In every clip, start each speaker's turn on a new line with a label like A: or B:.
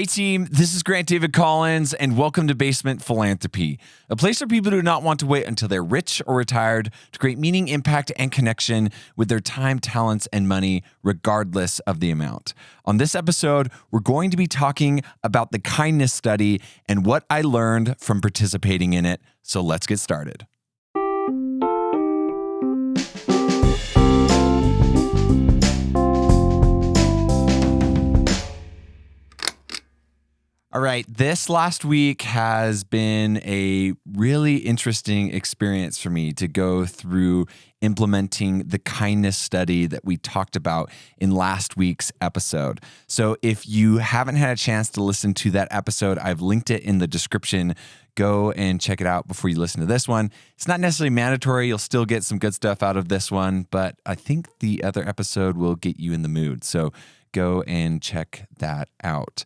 A: Hey team, this is Grant David Collins, and welcome to Basement Philanthropy, a place for people who do not want to wait until they're rich or retired to create meaning, impact, and connection with their time, talents, and money, regardless of the amount. On this episode, we're going to be talking about the kindness study and what I learned from participating in it. So let's get started. All right, this last week has been a really interesting experience for me to go through implementing the kindness study that we talked about in last week's episode. So if you haven't had a chance to listen to that episode, I've linked it in the description. Go and check it out before you listen to this one. It's not necessarily mandatory. You'll still get some good stuff out of this one, but I think the other episode will get you in the mood. So go and check that out.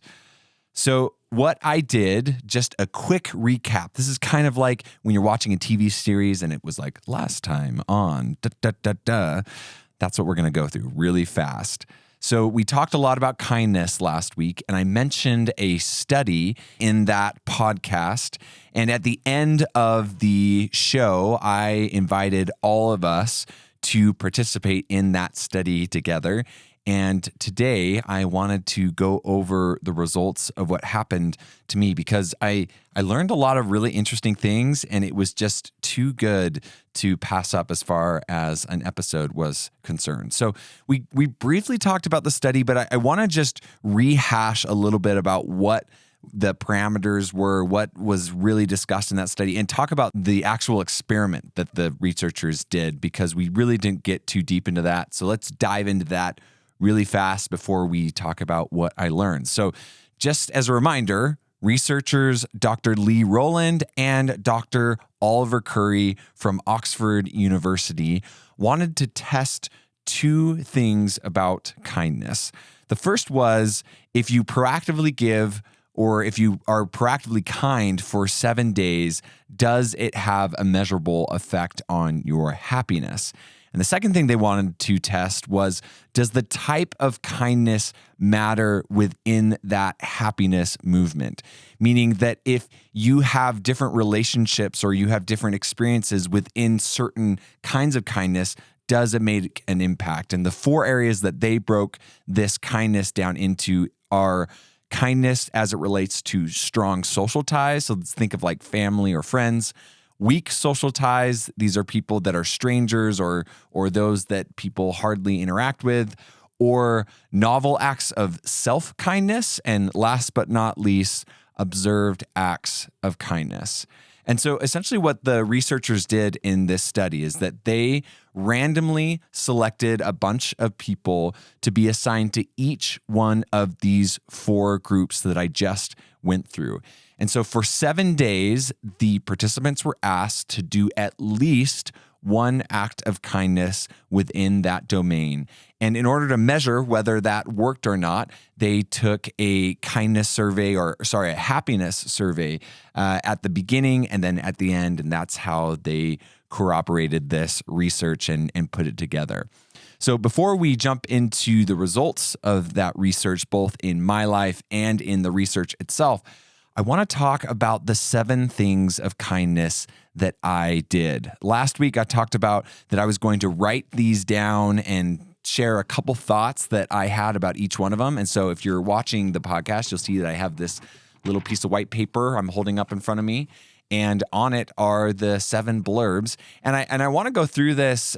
A: So what I did, just a quick recap. This is kind of like when you're watching a TV series and it was like last time on That's what we're going to go through really fast. So we talked a lot about kindness last week, and I mentioned a study in that podcast. And at the end of the show, I invited all of us to participate in that study together. And today I wanted to go over the results of what happened to me because I learned a lot of really interesting things, and it was just too good to pass up as far as an episode was concerned. So we briefly talked about the study, but I want to just rehash a little bit about what the parameters were, what was really discussed in that study, and talk about the actual experiment that the researchers did, because we really didn't get too deep into that. So let's dive into that really fast before we talk about what I learned. So just as a reminder, researchers Dr. Lee Rowland and Dr. Oliver Curry from Oxford University wanted to test two things about kindness. The first was if you proactively give, or if you are proactively kind for 7 days, does it have a measurable effect on your happiness? And the second thing they wanted to test was, does the type of kindness matter within that happiness movement? Meaning that if you have different relationships or you have different experiences within certain kinds of kindness, does it make an impact? And the four areas that they broke this kindness down into are kindness as it relates to strong social ties. So let's think of like family or friends. Weak social ties, these are people that are strangers or those that people hardly interact with, or novel acts of self-kindness, and last but not least, observed acts of kindness. And so essentially what the researchers did in this study is that they randomly selected a bunch of people to be assigned to each one of these four groups that I just went through. And so for 7 days, the participants were asked to do at least one act of kindness within that domain. And in order to measure whether that worked or not, they took a happiness survey at the beginning and then at the end. And that's how they corroborated this research and put it together. So before we jump into the results of that research, both in my life and in the research itself, I want to talk about the 7 things of kindness that I did. Last week, I talked about that I was going to write these down and share a couple thoughts that I had about each one of them. And so if you're watching the podcast, you'll see that I have this little piece of white paper I'm holding up in front of me. And on it are the 7 blurbs. And I want to go through this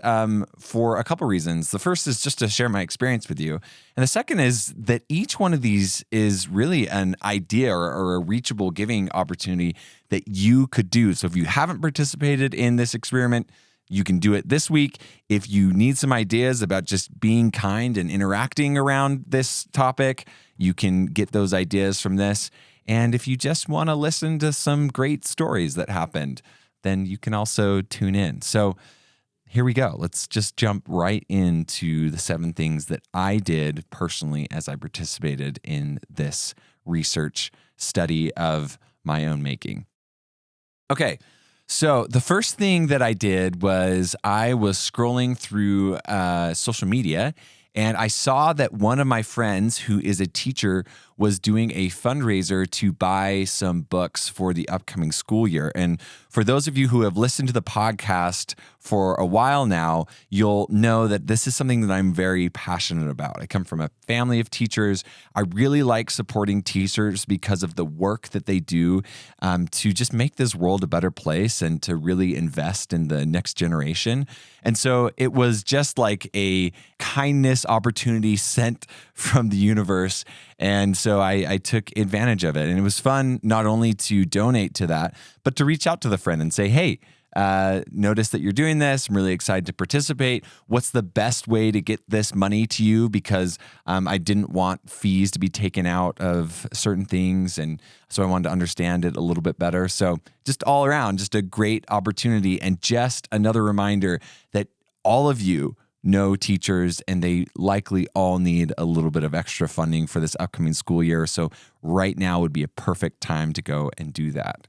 A: for a couple reasons. The first is just to share my experience with you. And the second is that each one of these is really an idea or a reachable giving opportunity that you could do. So if you haven't participated in this experiment, you can do it this week. If you need some ideas about just being kind and interacting around this topic, you can get those ideas from this. And if you just want to listen to some great stories that happened, then you can also tune in. So here we go. Let's just jump right into the 7 things that I did personally as I participated in this research study of my own making. Okay, so the first thing that I did was I was scrolling through social media, and I saw that one of my friends who is a teacher was doing a fundraiser to buy some books for the upcoming school year. And for those of you who have listened to the podcast for a while now, you'll know that this is something that I'm very passionate about. I come from a family of teachers. I really like supporting teachers because of the work that they do to just make this world a better place and to really invest in the next generation. And so it was just like a kindness opportunity sent from the universe. And so I took advantage of it. And it was fun not only to donate to that, but to reach out to the friend and say, hey, notice that you're doing this. I'm really excited to participate. What's the best way to get this money to you? Because I didn't want fees to be taken out of certain things. And so I wanted to understand it a little bit better. So just all around, just a great opportunity. And just another reminder that all of you know teachers and they likely all need a little bit of extra funding for this upcoming school year. So right now would be a perfect time to go and do that.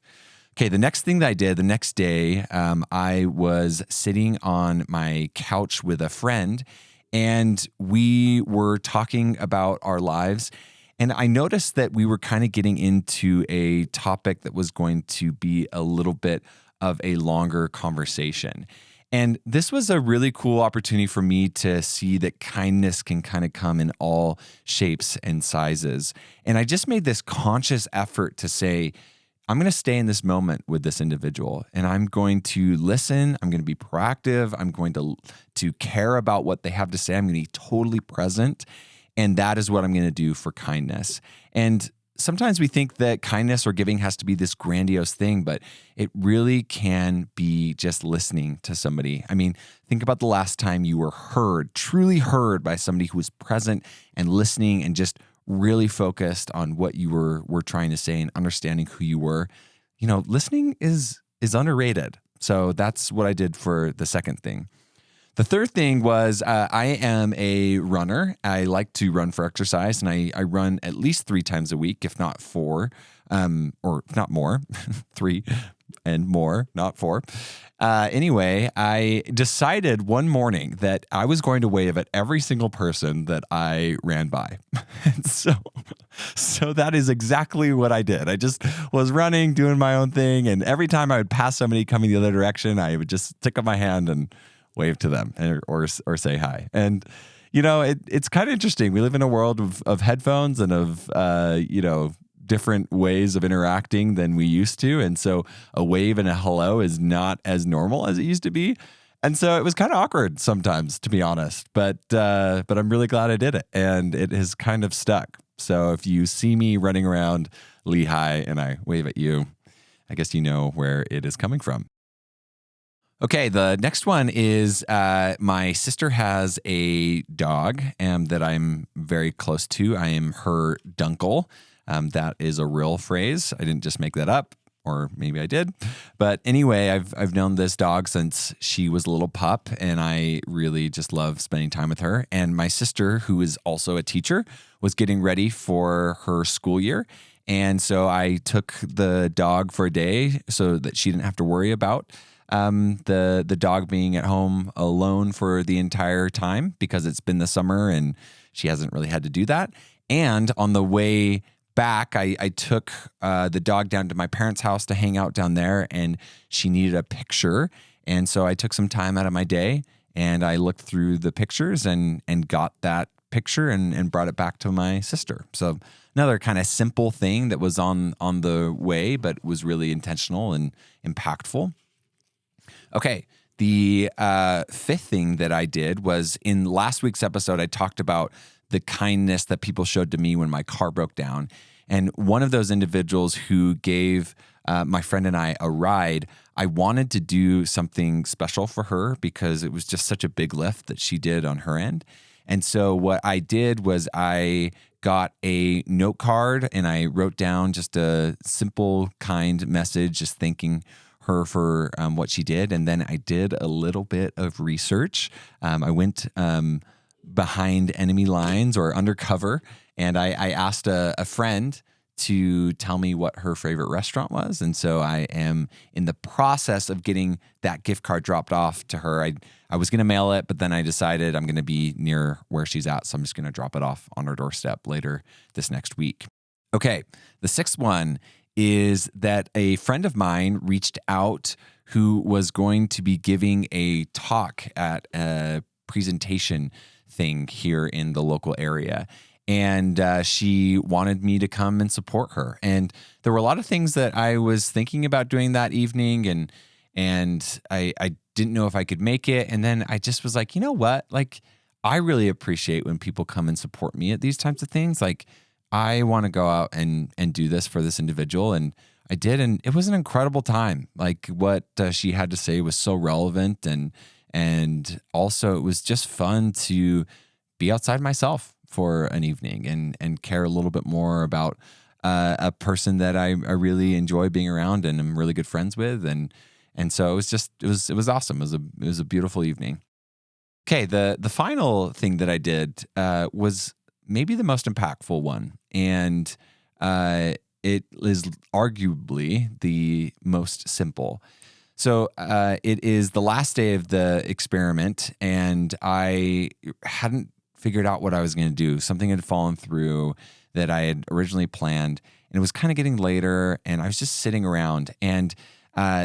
A: Okay, the next thing that I did the next day, I was sitting on my couch with a friend and we were talking about our lives. And I noticed that we were kind of getting into a topic that was going to be a little bit of a longer conversation. And this was a really cool opportunity for me to see that kindness can kind of come in all shapes and sizes. And I just made this conscious effort to say, I'm going to stay in this moment with this individual and I'm going to listen. I'm going to be proactive. I'm going to care about what they have to say. I'm going to be totally present. And that is what I'm going to do for kindness. And sometimes we think that kindness or giving has to be this grandiose thing, but it really can be just listening to somebody. I mean, think about the last time you were heard, truly heard by somebody who was present and listening and just really focused on what you were trying to say and understanding who you were. You know, listening is underrated. So that's what I did for the second thing. The third thing was I am a runner. I like to run for exercise, and I run at least 3 times a week, if not 4, or if not more, 3 and more, not 4. Anyway, I decided one morning that I was going to wave at every single person that I ran by. So that is exactly what I did. I just was running, doing my own thing, and every time I would pass somebody coming the other direction, I would just stick up my hand and wave to them or say hi. And, you know, it's kind of interesting. We live in a world of headphones and of, different ways of interacting than we used to. And so a wave and a hello is not as normal as it used to be. And so it was kind of awkward sometimes, to be honest, but I'm really glad I did it and it has kind of stuck. So if you see me running around Lehigh and I wave at you, I guess you know where it is coming from. Okay, the next one is my sister has a dog that I'm very close to. I am her dunkle. That is a real phrase. I didn't just make that up, or maybe I did. But anyway, I've known this dog since she was a little pup, and I really just love spending time with her. And my sister, who is also a teacher, was getting ready for her school year. And so I took the dog for a day so that she didn't have to worry about the dog being at home alone for the entire time because it's been the summer and she hasn't really had to do that. And on the way back, I took the dog down to my parents' house to hang out down there, and she needed a picture. And so I took some time out of my day and I looked through the pictures and got that picture and brought it back to my sister. So another kind of simple thing that was on the way, but was really intentional and impactful. Okay, the fifth thing that I did was in last week's episode, I talked about the kindness that people showed to me when my car broke down. And one of those individuals who gave my friend and I a ride, I wanted to do something special for her because it was just such a big lift that she did on her end. And so what I did was I got a note card and I wrote down just a simple, kind message, just thanking her for what she did. And then I did a little bit of research. I went behind enemy lines or undercover, and I asked a friend to tell me what her favorite restaurant was. And so I am in the process of getting that gift card dropped off to her. I was going to mail it, but then I decided I'm going to be near where she's at. So I'm just going to drop it off on her doorstep later this next week. Okay, the sixth one is that a friend of mine reached out who was going to be giving a talk at a presentation thing here in the local area. And she wanted me to come and support her. And there were a lot of things that I was thinking about doing that evening, and I didn't know if I could make it. And then I just was like, you know what? Like, I really appreciate when people come and support me at these types of things. Like, I want to go out and do this for this individual. And I did. And it was an incredible time. Like, what she had to say was so relevant. And also it was just fun to be outside myself for an evening and care a little bit more about a person that I really enjoy being around and I'm really good friends with. And so it was awesome. It was a beautiful evening. Okay. The final thing that I did was maybe the most impactful one. And it is arguably the most simple. So it is the last day of the experiment, and I hadn't figured out what I was going to do. Something had fallen through that I had originally planned, and it was kind of getting later, and I was just sitting around, and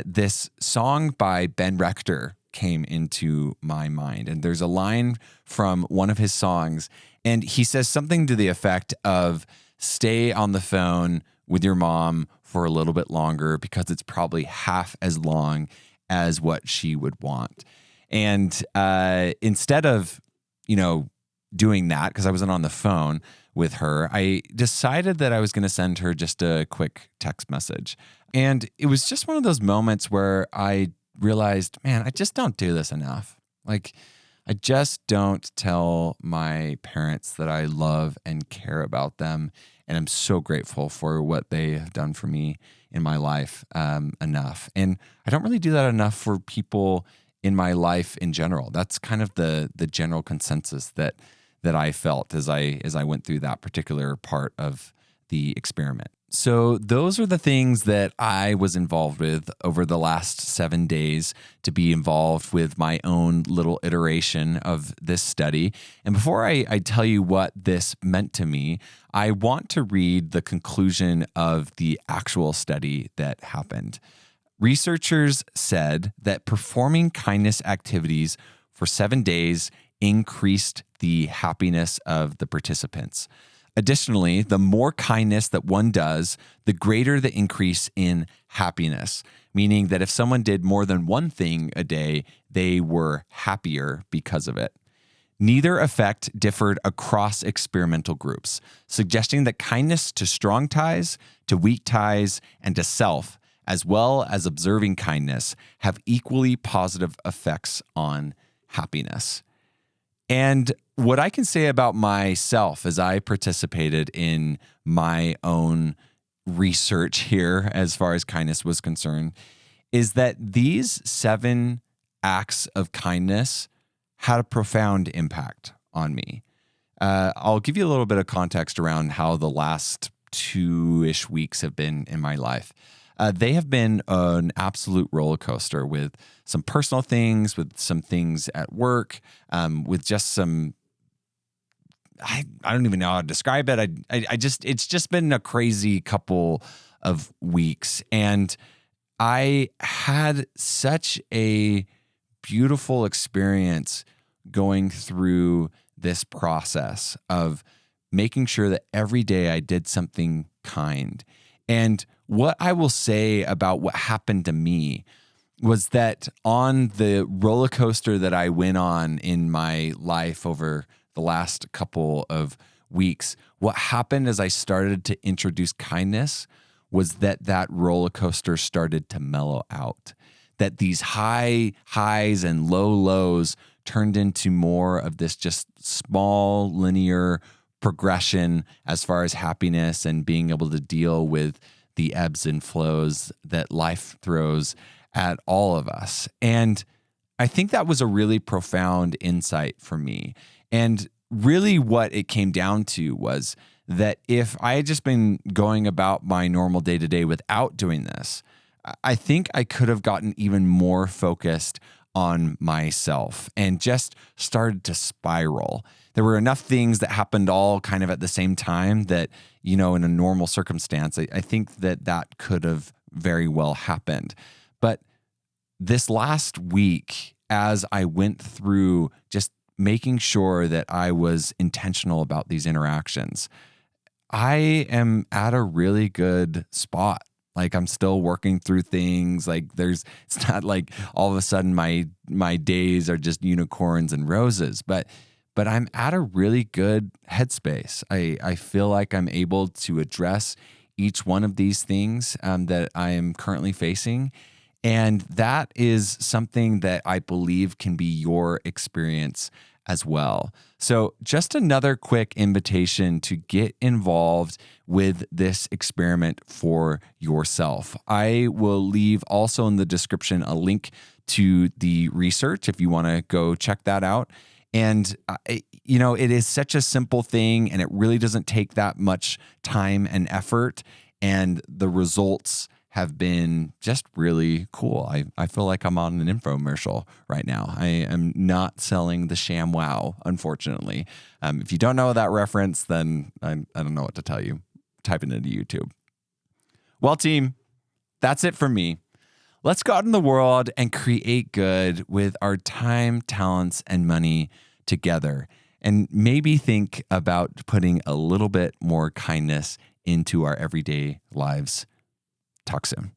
A: this song by Ben Rector came into my mind. And there's a line from one of his songs, and he says something to the effect of, stay on the phone with your mom for a little bit longer because it's probably half as long as what she would want. And instead of, doing that, because I wasn't on the phone with her, I decided that I was going to send her just a quick text message. And it was just one of those moments where I realized, man, I just don't do this enough. Like, I just don't tell my parents that I love and care about them. And I'm so grateful for what they have done for me in my life enough. And I don't really do that enough for people in my life in general. That's kind of the general consensus that I felt as I went through that particular part of the experiment. So those are the things that I was involved with over the last 7 days to be involved with my own little iteration of this study. And before I tell you what this meant to me, I want to read the conclusion of the actual study that happened. Researchers said that performing kindness activities for 7 days increased the happiness of the participants. Additionally, the more kindness that one does, the greater the increase in happiness, meaning that if someone did more than one thing a day, they were happier because of it. Neither effect differed across experimental groups, suggesting that kindness to strong ties, to weak ties, and to self, as well as observing kindness, have equally positive effects on happiness. And what I can say about myself as I participated in my own research here, as far as kindness was concerned, is that these 7 acts of kindness had a profound impact on me. I'll give you a little bit of context around how the last 2-ish weeks have been in my life. They have been an absolute roller coaster with some personal things, with some things at work, with just some, I don't even know how to describe it. It's just been a crazy couple of weeks. And I had such a beautiful experience going through this process of making sure that every day I did something kind. And what I will say about what happened to me was that on the roller coaster that I went on in my life over the last couple of weeks, what happened as I started to introduce kindness was that roller coaster started to mellow out. That these high highs and low lows turned into more of this just small linear progression as far as happiness and being able to deal with the ebbs and flows that life throws at all of us. And I think that was a really profound insight for me. And really what it came down to was that if I had just been going about my normal day-to-day without doing this, I think I could have gotten even more focused on myself and just started to spiral. There were enough things that happened all kind of at the same time that, in a normal circumstance, I think that could have very well happened. But this last week, as I went through just making sure that I was intentional about these interactions, I am at a really good spot. Like, I'm still working through things. Like, it's not like all of a sudden my days are just unicorns and roses, but I'm at a really good headspace. I feel like I'm able to address each one of these things that I am currently facing. And that is something that I believe can be your experience as well. So just another quick invitation to get involved with this experiment for yourself. I will leave also in the description a link to the research if you want to go check that out. And, it is such a simple thing, and it really doesn't take that much time and effort. And the results have been just really cool. I feel like I'm on an infomercial right now. I am not selling the sham wow, unfortunately. If you don't know that reference, then I don't know what to tell you. Type it into YouTube. Well, team, that's it from me. Let's go out in the world and create good with our time, talents, and money together. And maybe think about putting a little bit more kindness into our everyday lives. Talk soon.